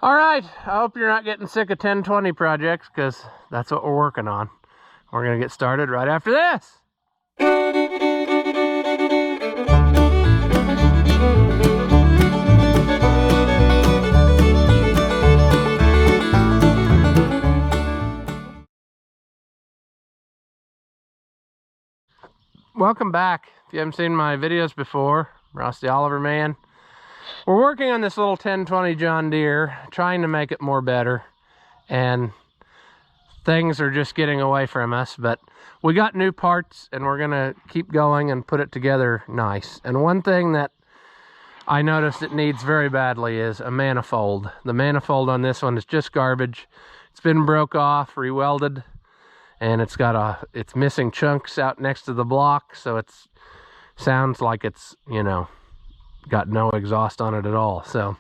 All right, I hope you're not getting sick of 1020 projects, because that's what we're working on. We're going to get started right after this. Welcome back. If you haven't seen my videos before, Rusty Oliver Man. We're working on this little 1020 John Deere, trying to make it more better, and things are just getting away from us, but we got new parts and we're gonna keep going and put it together nice. And one thing that I noticed it needs very badly is a manifold. The manifold on this one is just garbage. It's been broke off, rewelded, and it's missing chunks out next to the block, so it sounds like it's, you know, got no exhaust on it at all. So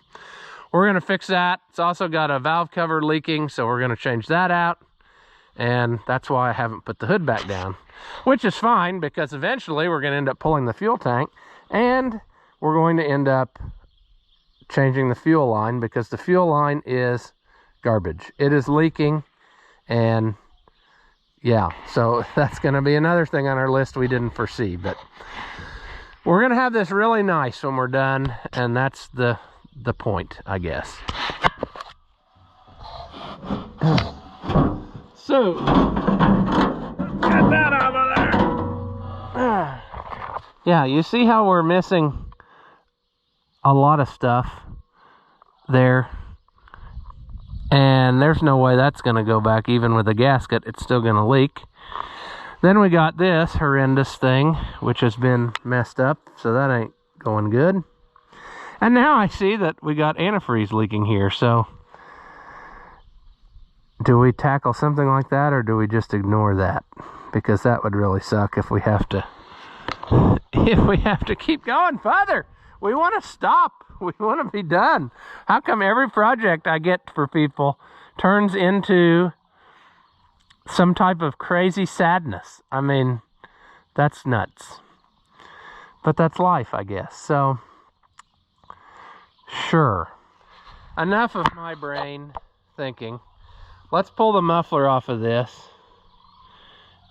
we're going to fix that. It's also got a valve cover leaking, so we're going to change that out, and that's why I haven't put the hood back down, which is fine, because eventually we're going to end up pulling the fuel tank, and we're going to end up changing the fuel line, because the fuel line is garbage. It is leaking, and yeah, so that's going to be another thing on our list we didn't foresee. But we're going to have this really nice when we're done, and that's the point, I guess. So, get that over there. Yeah, you see how we're missing a lot of stuff there? And there's no way that's going to go back. Even with a gasket, it's still going to leak. Then we got this horrendous thing, which has been messed up, so that ain't going good. And now I see that we got antifreeze leaking here, so do we tackle something like that, or do we just ignore that? Because that would really suck if we have to keep going further. We want to stop. We want to be done. How come every project I get for people turns into some type of crazy sadness? I mean, that's nuts. But that's life, I guess. So, sure. Enough of my brain thinking. Let's pull the muffler off of this,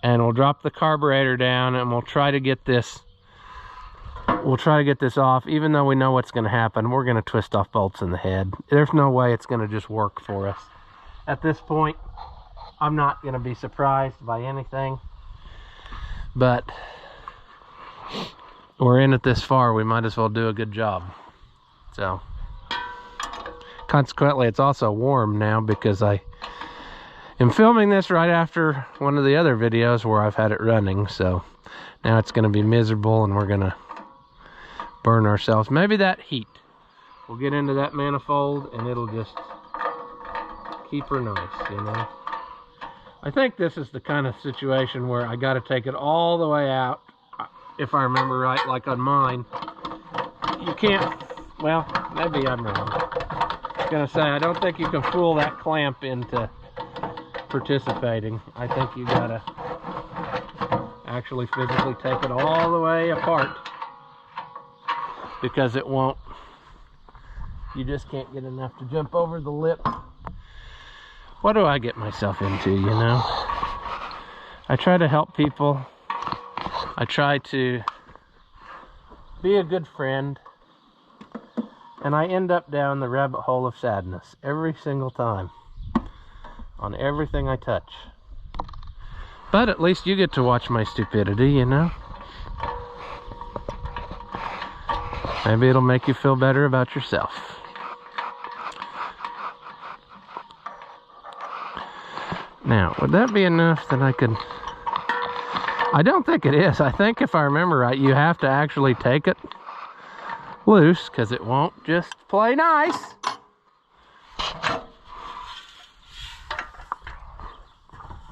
and we'll drop the carburetor down, and we'll try to get this off. Even though we know what's going to happen, we're going to twist off bolts in the head. There's no way it's going to just work for us. At this point, I'm not going to be surprised by anything, but we're in it this far. We might as well do a good job. So, consequently, it's also warm now, because I am filming this right after one of the other videos where I've had it running. So now it's going to be miserable, and we're going to burn ourselves. Maybe that heat will get into that manifold, and it'll just keep her nice, you know. I think this is the kind of situation where I got to take it all the way out, if I remember right, like on mine. You can't, well, maybe I'm wrong. I was going to say, I don't think you can fool that clamp into participating. I think you got to actually physically take it all the way apart, because it won't, you just can't get enough to jump over the lip. What do I get myself into, you know? I try to help people. I try to be a good friend, and I end up down the rabbit hole of sadness every single time on everything I touch. But at least you get to watch my stupidity, you know? Maybe it'll make you feel better about yourself. Now, would that be enough that I could... I don't think it is. I think, if I remember right, you have to actually take it loose, because it won't just play nice.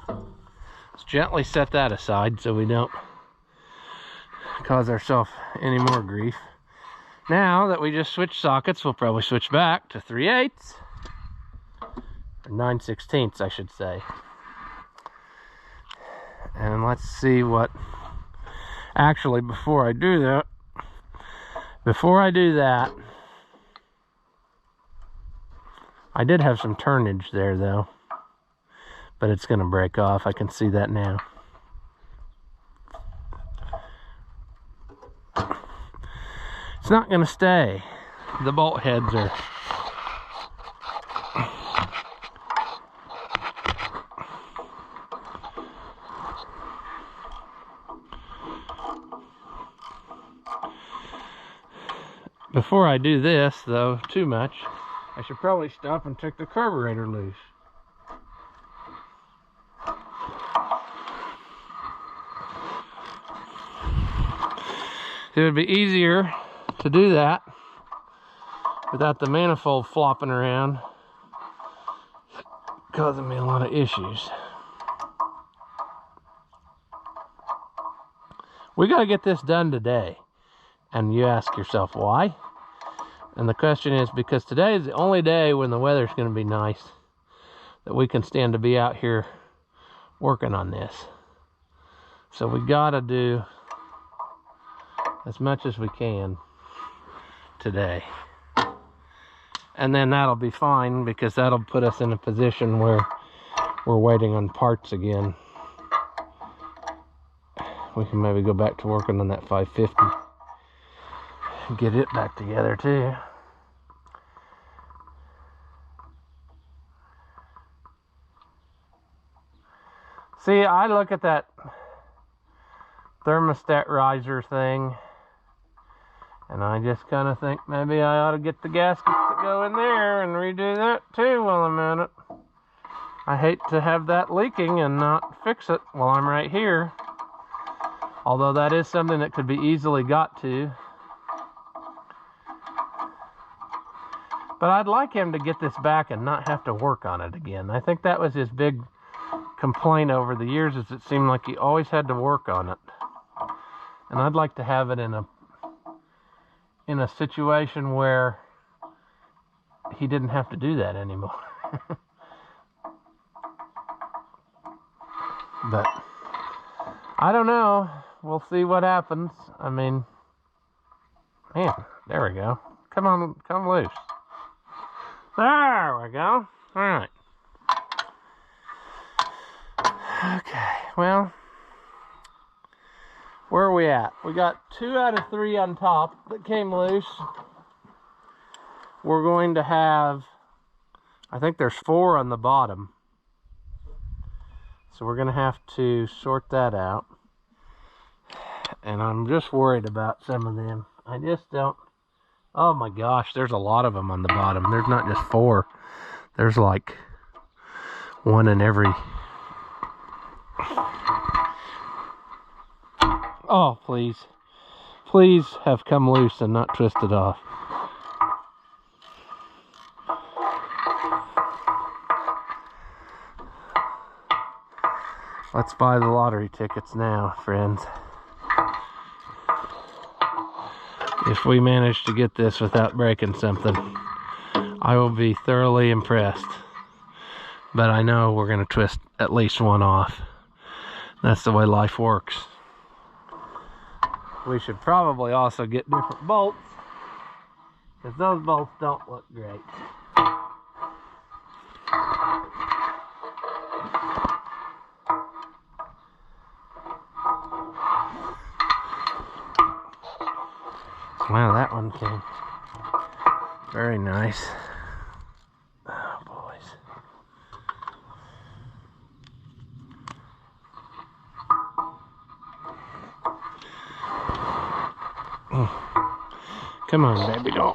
Let's gently set that aside so we don't cause ourselves any more grief. Now that we just switched sockets, we'll probably switch back to 3/8, or 9/16, I should say. And let's see what, actually, before I do that, I did have some turnage there though, but it's gonna break off. I can see that now. It's not gonna stay. The bolt heads are before I do this though too much, I should probably stop and take the carburetor loose. It would be easier to do that without the manifold flopping around, causing me a lot of issues. We gotta get this done today. And you ask yourself why? And the question is because today is the only day when the weather's gonna be nice that we can stand to be out here working on this. So we gotta do as much as we can today. And then that'll be fine because that'll put us in a position where we're waiting on parts again. We can maybe go back to working on that 550 and get it back together too. See, I look at that thermostat riser thing and I just kind of think maybe I ought to get the gaskets that go in there and redo that too while I'm at it. I hate to have that leaking and not fix it while I'm right here. Although that is something that could be easily got to. But I'd like him to get this back and not have to work on it again. I think that was his big complaint over the years, is it seemed like he always had to work on it. And I'd like to have it in a situation where he didn't have to do that anymore. But I don't know. We'll see what happens. I mean, man, there we go. Come on, come loose. There we go. All right. Okay, well, where are we at? We got 2 out of 3 on top that came loose. We're going to have, I think there's 4 on the bottom. So we're going to have to sort that out. And I'm just worried about some of them. I just don't, oh my gosh, there's a lot of them on the bottom. There's not just 4. There's like 1 in every. Oh, please. Please have come loose and not twisted off. Let's buy the lottery tickets now, friends. If we manage to get this without breaking something, I will be thoroughly impressed. But I know we're going to twist at least 1 off. That's the way life works. We should probably also get different bolts, because those bolts don't look great. Wow, that one came very nice. Oh, boys. Oh. Come on, baby doll.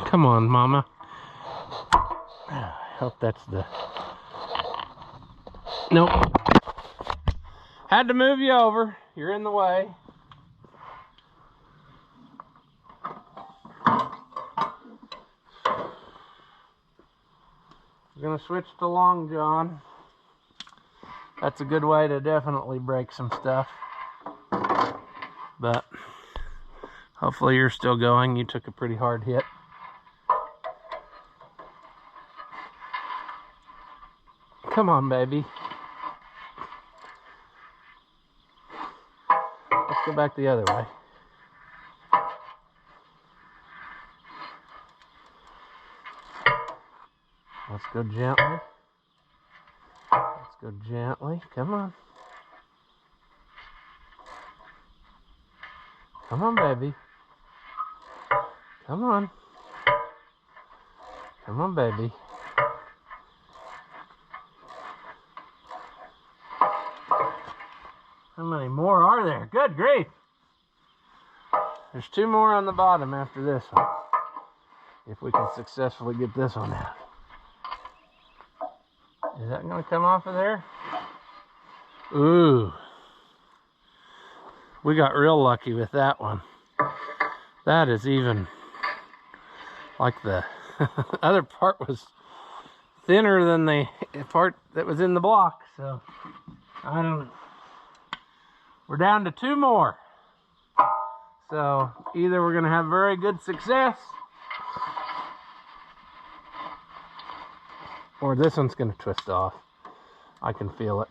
Come on, mama. I hope that's the... Nope. Had to move you over. You're in the way. We're going to switch to long john. That's a good way to definitely break some stuff. But hopefully you're still going. You took a pretty hard hit. Come on, baby. Let's go back the other way. Let's go gently. Let's go gently. Come on. Come on, baby. Come on. Come on, baby. How many more are there? Good grief. There's 2 more on the bottom after this one. If we can successfully get this one out. Is that going to come off of there? Ooh. We got real lucky with that one. That is even like the other part was thinner than the part that was in the block. So, I don't know. We're down to 2 more. So, either we're going to have very good success, or this one's going to twist off. I can feel it.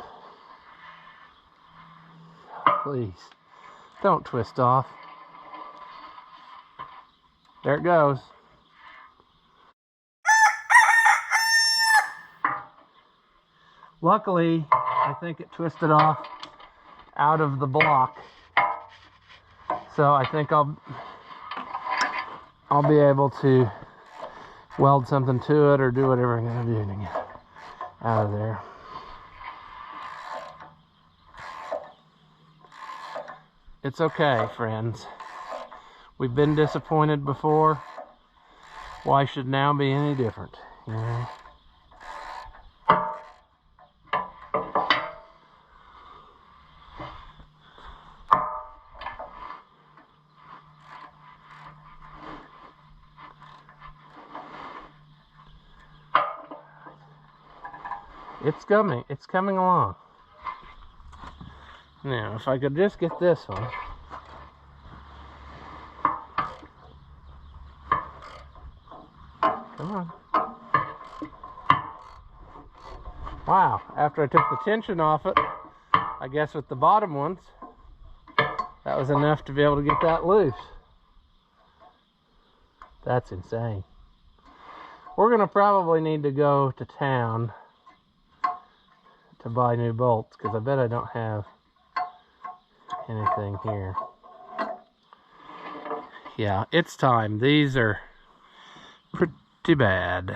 Please, don't twist off. There it goes. Luckily, I think it twisted off out of the block. So I think I'll be able to weld something to it or do whatever I'm going to do to get it out of there. It's okay, friends. We've been disappointed before. Why should now be any different? You know? It's coming along. Now, if I could just get this one. Come on. Wow, after I took the tension off it, I guess with the bottom ones, that was enough to be able to get that loose. That's insane. We're gonna probably need to go to town to buy new bolts, because I bet I don't have anything here. Yeah, it's time. These are pretty bad.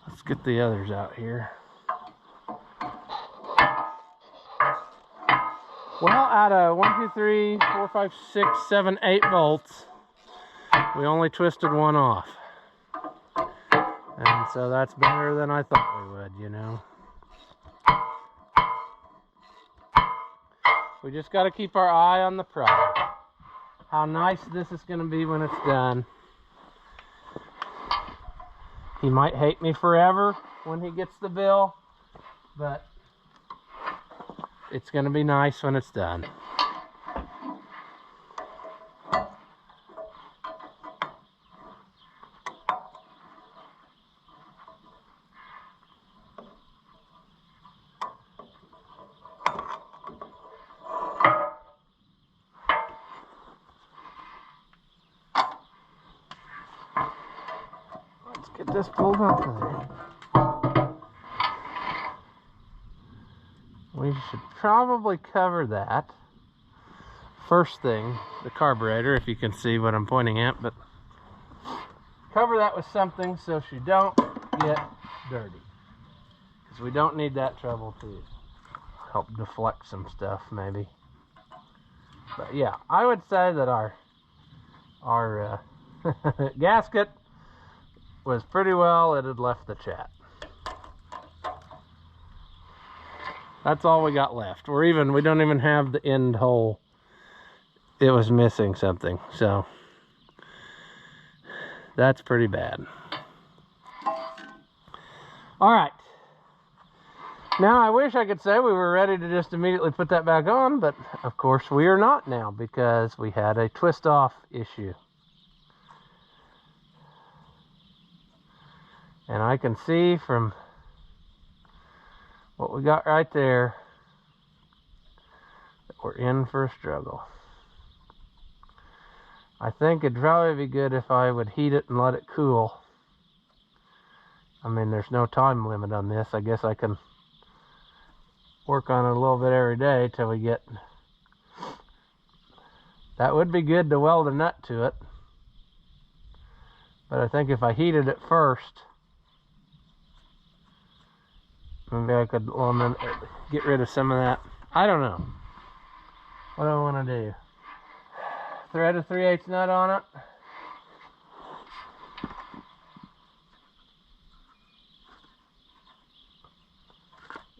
Let's get the others out here. Well, out of 1, 2, 3, 4, 5, 6, 7, 8 bolts, we only twisted 1 off. And so that's better than I thought we would, you know. We just got to keep our eye on the prize. How nice this is going to be when it's done. He might hate me forever when he gets the bill, but it's going to be nice when it's done. Get this pulled up there. We should probably cover that. First thing, the carburetor, if you can see what I'm pointing at, but cover that with something so she don't get dirty. Because we don't need that trouble to help deflect some stuff, maybe. But yeah, I would say that our gasket was pretty well, it had left the chat. That's all we got left. We don't even have the end hole. It was missing something, so that's pretty bad. All right. Now I wish I could say we were ready to just immediately put that back on, but of course we are not now because we had a twist off issue. And I can see from what we got right there that we're in for a struggle. I think it'd probably be good if I would heat it and let it cool. I mean, there's no time limit on this. I guess I can work on it a little bit every day till we get... That would be good to weld a nut to it. But I think if I heated it first, maybe I could get rid of some of that. I don't know. What do I want to do? Thread a 3/8 nut on it.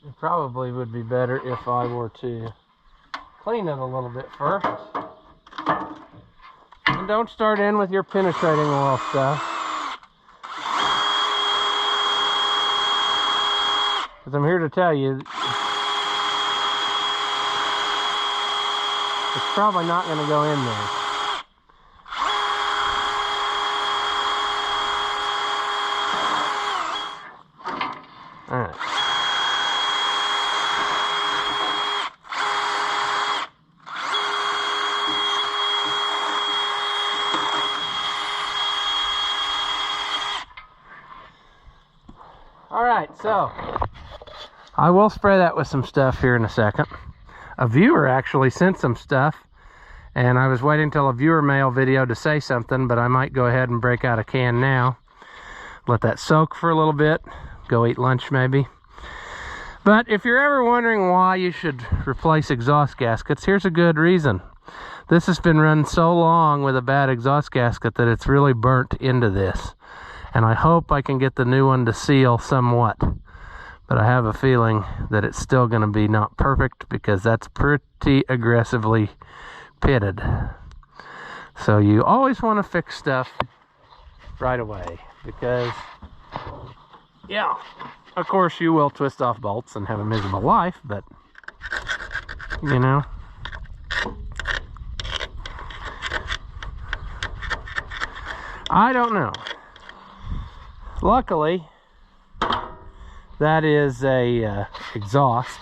It probably would be better if I were to clean it a little bit first. And don't start in with your penetrating oil stuff. Because I'm here to tell you, it's probably not going to go in there. Alright. Alright, so I will spray that with some stuff here in a second. A viewer actually sent some stuff, and I was waiting till a viewer mail video to say something, but I might go ahead and break out a can now. Let that soak for a little bit. Go eat lunch maybe. But if you're ever wondering why you should replace exhaust gaskets, here's a good reason. This has been run so long with a bad exhaust gasket that it's really burnt into this. And I hope I can get the new one to seal somewhat. But I have a feeling that it's still going to be not perfect because that's pretty aggressively pitted. So you always want to fix stuff right away because, yeah, of course you will twist off bolts and have a miserable life, but, you know. I don't know. Luckily, that is a exhaust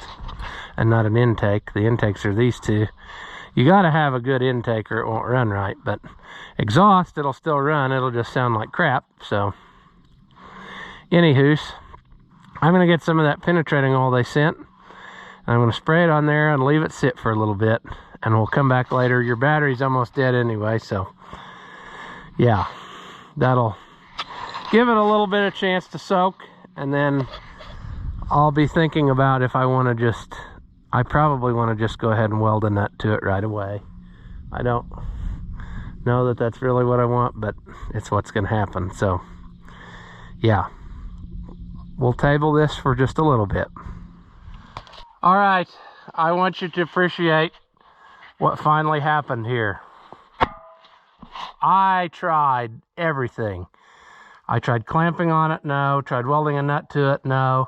and not an intake. The intakes are these two. You got to have a good intake or it won't run right, but exhaust, it'll still run. It'll just sound like crap. So, anywhoos, I'm going to get some of that penetrating oil they sent. I'm going to spray it on there and leave it sit for a little bit, and we'll come back later. Your battery's almost dead anyway, so yeah, that'll give it a little bit of chance to soak, and then I'll be thinking about if I want to I probably want to just go ahead and weld a nut to it right away. I don't know that that's really what I want, but it's what's going to happen. So yeah, we'll table this for just a little bit. All right, I want you to appreciate what finally happened here. I tried everything. I tried clamping on it, no. Tried welding a nut to it, no.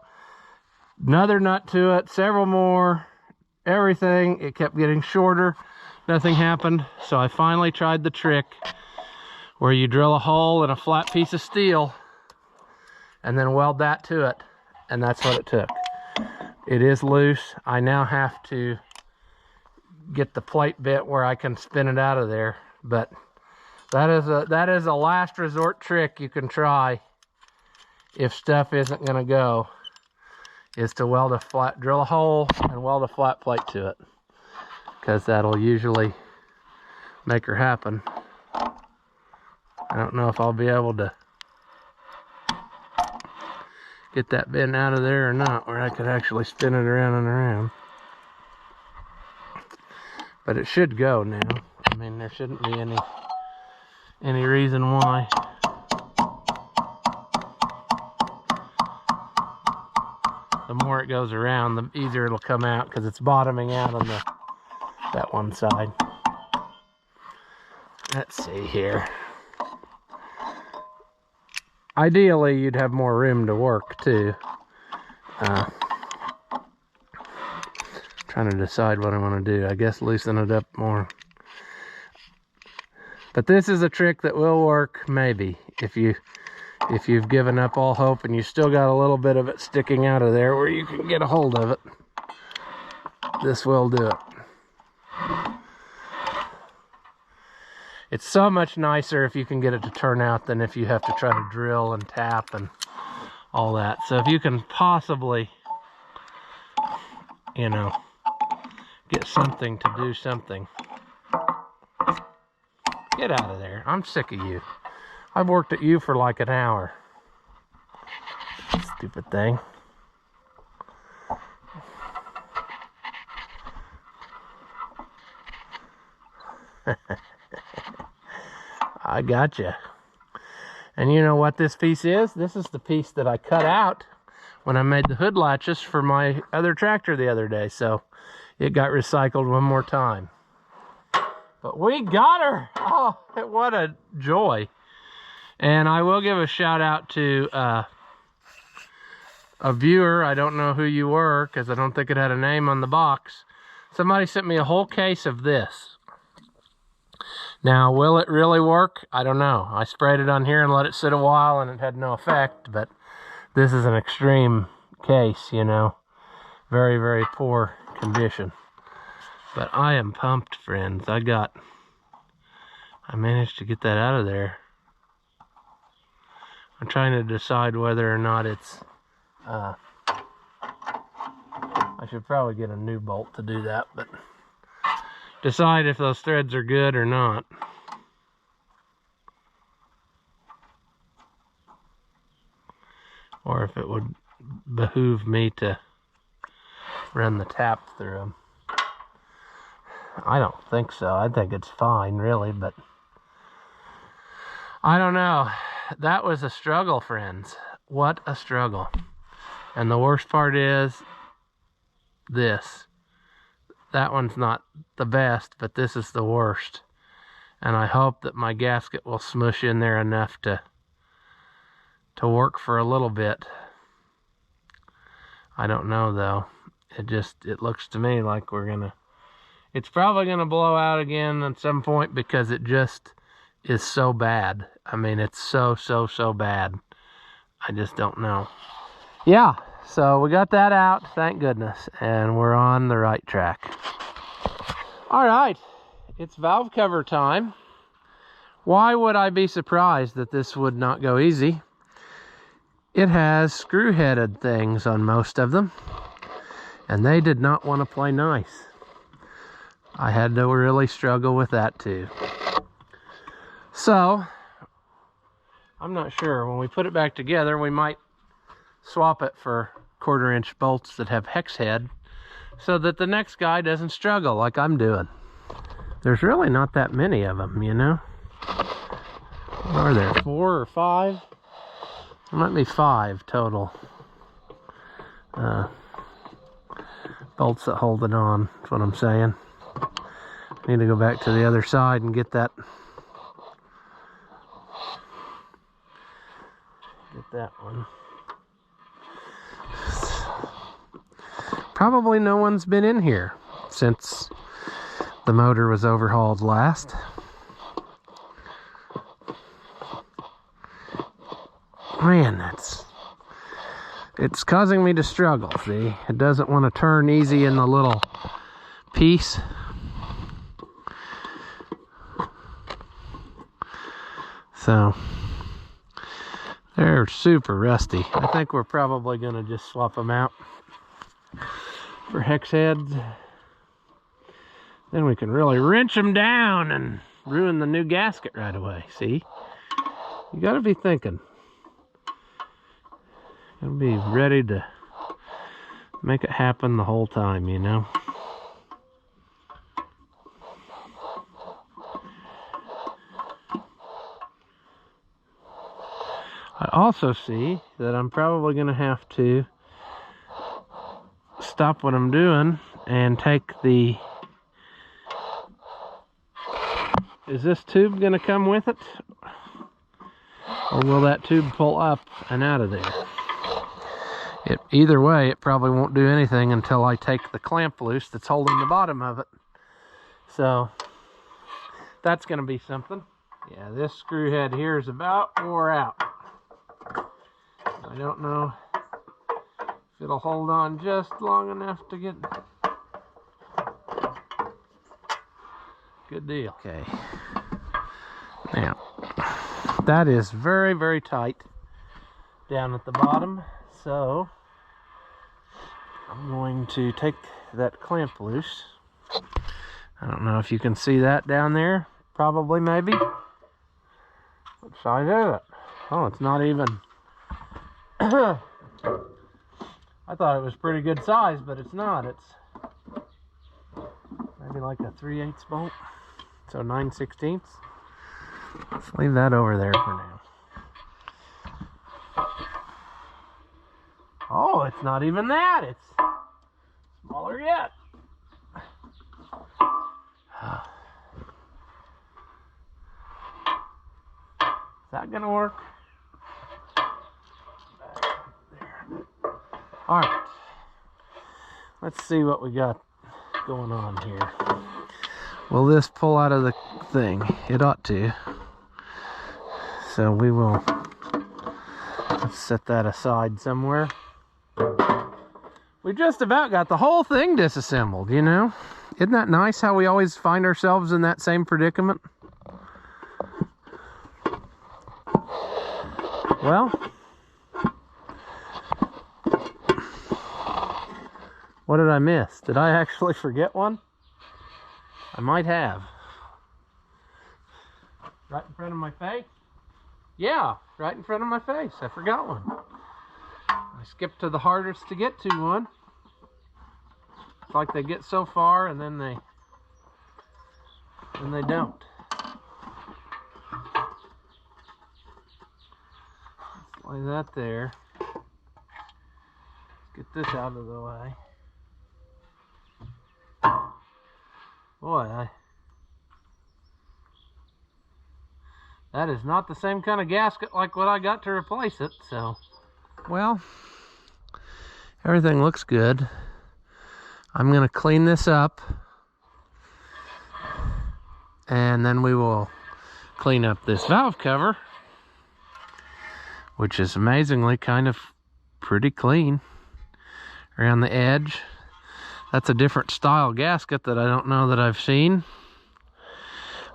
Another nut to it, several more, everything. It kept getting shorter. Nothing happened. So I finally tried the trick where you drill a hole in a flat piece of steel and then weld that to it. And that's what it took. It is loose. I now have to get the plate bit where I can spin it out of there. But that is a last resort trick you can try if stuff isn't going to go, is to drill a hole and weld a flat plate to it, because that'll usually make her happen. I don't know if I'll be able to get that bit out of there or not, where I could actually spin it around and around. But it should go now. I mean, there shouldn't be any reason why. The more it goes around, the easier it'll come out, because it's bottoming out on that one side. Let's see here. Ideally, you'd have more room to work too. Trying to decide what I want to do. I guess loosen it up more. But this is a trick that will work, maybe, if you've given up all hope and you still got a little bit of it sticking out of there where you can get a hold of it. This will do it. It's so much nicer if you can get it to turn out than if you have to try to drill and tap and all that. So if you can possibly, you know, get something to do something. Get out of there. I'm sick of you. I've worked at you for like an hour. Stupid thing. I gotcha. And you know what this piece is? This is the piece that I cut out when I made the hood latches for my other tractor the other day. So it got recycled one more time. But we got her! Oh, what a joy. And I will give a shout out to a viewer. I don't know who you were because I don't think it had a name on the box. Somebody sent me a whole case of this. Now, will it really work? I don't know. I sprayed it on here and let it sit a while and it had no effect, but this is an extreme case, you know. Very, very poor condition. But I am pumped, friends. I managed to get that out of there. I'm trying to decide whether or not it's, I should probably get a new bolt to do that, but decide if those threads are good or not. Or if it would behoove me to run the tap through them. I don't think so. I think it's fine, really, but I don't know. That was a struggle, friends. What a struggle. And the worst part is this. That one's not the best, but this is the worst. And I hope that my gasket will smush in there enough to work for a little bit. I don't know, though. It looks to me like it's probably gonna blow out again at some point because it just is so bad. I mean, it's so bad. I just don't know. Yeah, so we got that out, thank goodness, and we're on the right track. All right, it's valve cover time. Why would I be surprised that this would not go easy? It has screw-headed things on most of them, and they did not want to play nice. I had to really struggle with that too. So, I'm not sure. When we put it back together, we might swap it for 1/4-inch bolts that have hex head so that the next guy doesn't struggle like I'm doing. There's really not that many of them, you know? Are there 4 or 5? There might be 5 total bolts that hold it on. That's what I'm saying. I need to go back to the other side and get that one. Probably no one's been in here since the motor was overhauled last. Man, it's causing me to struggle, see? It doesn't want to turn easy in the little piece. So, they're super rusty. I think we're probably going to just swap them out for hex heads. Then we can really wrench them down and ruin the new gasket right away, see? You got to be thinking. Gotta be ready to make it happen the whole time, you know? I also see that I'm probably going to have to stop what I'm doing and take the... Is this tube going to come with it? Or will that tube pull up and out of there? Either way, it probably won't do anything until I take the clamp loose that's holding the bottom of it. So, that's going to be something. Yeah, this screw head here is about wore out. I don't know if it'll hold on just long enough to get... Good deal. Okay. Now, that is very, very tight down at the bottom, so I'm going to take that clamp loose. I don't know if you can see that down there. Probably, maybe. What size is it? Oh, it's not even. I thought it was pretty good size, but it's not. It's maybe like a 3/8 bolt, so 9/16. Let's leave that over there for now. Oh, it's not even that. It's smaller yet. Is that gonna work? There. All right. Let's see what we got going on here. Will this pull out of the thing? It ought to. So we will, let's set that aside somewhere. We just about got the whole thing disassembled, you know? Isn't that nice how we always find ourselves in that same predicament? Well, what did I miss? Did I actually forget one? I might have. Right in front of my face? Yeah, right in front of my face. I forgot one. I skipped to the hardest to get to one. It's like they get so far and then they don't. Let's lay that there. Let's get this out of the way. Boy, that is not the same kind of gasket like what I got to replace it, so. Well, everything looks good. I'm gonna clean this up and then we will clean up this valve cover, which is amazingly kind of pretty clean around the edge. That's a different style gasket that I don't know that I've seen.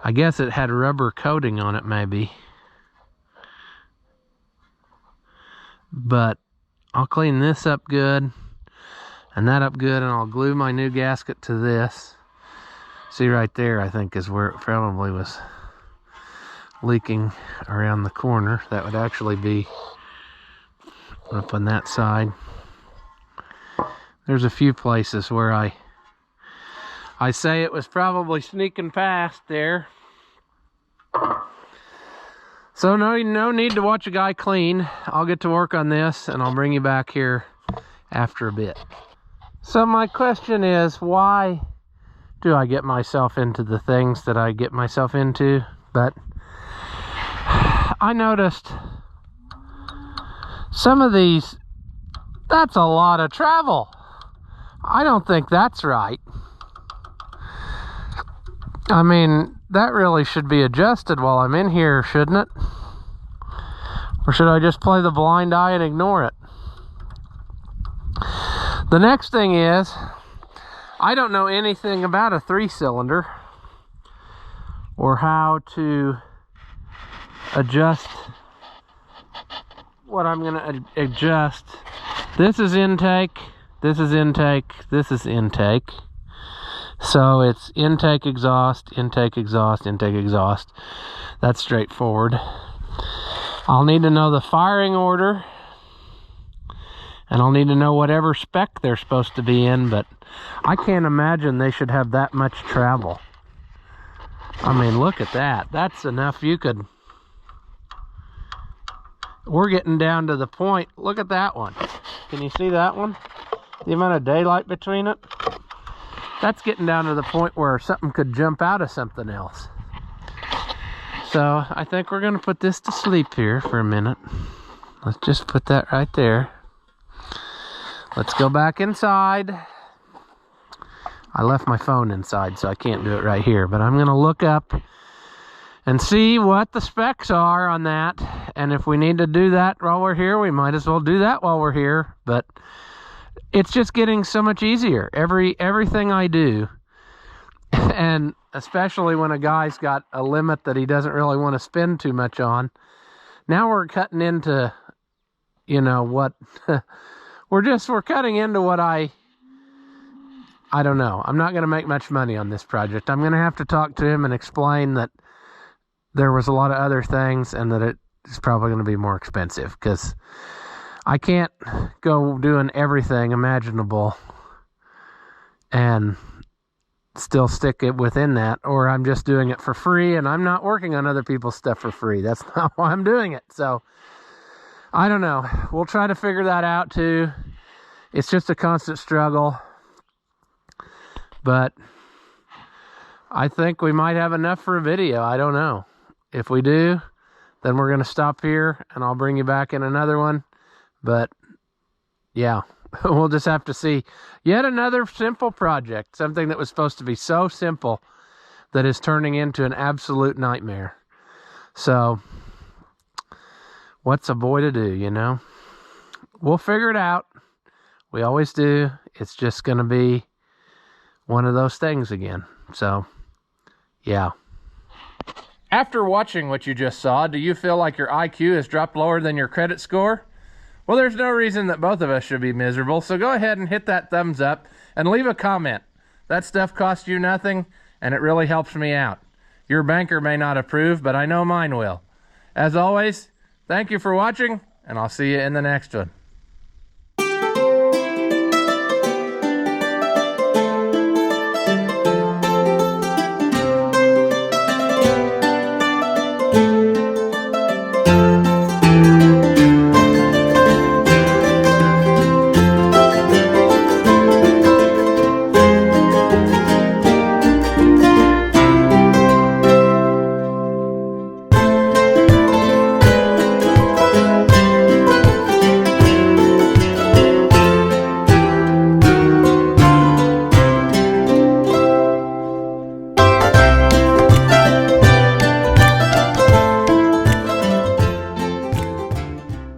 I guess it had rubber coating on it maybe. But I'll clean this up good and that up good, and I'll glue my new gasket to this. See right there, I think is where it probably was leaking around the corner. That would actually be up on that side. There's a few places where I say it was probably sneaking past there. So no need to watch a guy clean. I'll get to work on this and I'll bring you back here after a bit. So my question is, why do I get myself into the things that I get myself into? But I noticed some of these, that's a lot of travel. I don't think that's right. I mean, that really should be adjusted while I'm in here, shouldn't it? Or should I just play the blind eye and ignore it? The next thing is, I don't know anything about a 3-cylinder or how to adjust what I'm going to adjust. This is intake, this is intake, this is intake. So it's intake, exhaust, intake, exhaust, intake, exhaust. That's straightforward. I'll need to know the firing order, and I'll need to know whatever spec they're supposed to be in, but I can't imagine they should have that much travel. I mean, look at that. That's enough you could... We're getting down to the point. Look at that one. Can you see that one? The amount of daylight between it? That's getting down to the point where something could jump out of something else. So I think we're going to put this to sleep here for a minute. Let's just put that right there. Let's go back inside. I left my phone inside, so I can't do it right here, but I'm going to look up and see what the specs are on that. And if we need to do that while we're here, we might as well do that while we're here. But it's just getting so much easier. Everything I do And especially when a guy's got a limit that he doesn't really want to spend too much on. Now we're cutting into, you know, what we're cutting into what I don't know. I'm not going to make much money on this project. I'm going to have to talk to him and explain that there was a lot of other things and that it's probably going to be more expensive, because I can't go doing everything imaginable and still stick it within that, or I'm just doing it for free, and I'm not working on other people's stuff for free. That's not why I'm doing it. So I don't know. We'll try to figure that out too. It's just a constant struggle, but I think we might have enough for a video. I don't know. If we do, then we're going to stop here and I'll bring you back in another one. But yeah, we'll just have to see. Yet another simple project, something that was supposed to be so simple that is turning into an absolute nightmare. So what's a boy to do, you know? We'll figure it out. We always do. It's just going to be one of those things again. So yeah. After watching what you just saw, do you feel like your IQ has dropped lower than your credit score? Well, there's no reason that both of us should be miserable, so go ahead and hit that thumbs up and leave a comment. That stuff costs you nothing, and it really helps me out. Your banker may not approve, but I know mine will. As always, thank you for watching, and I'll see you in the next one.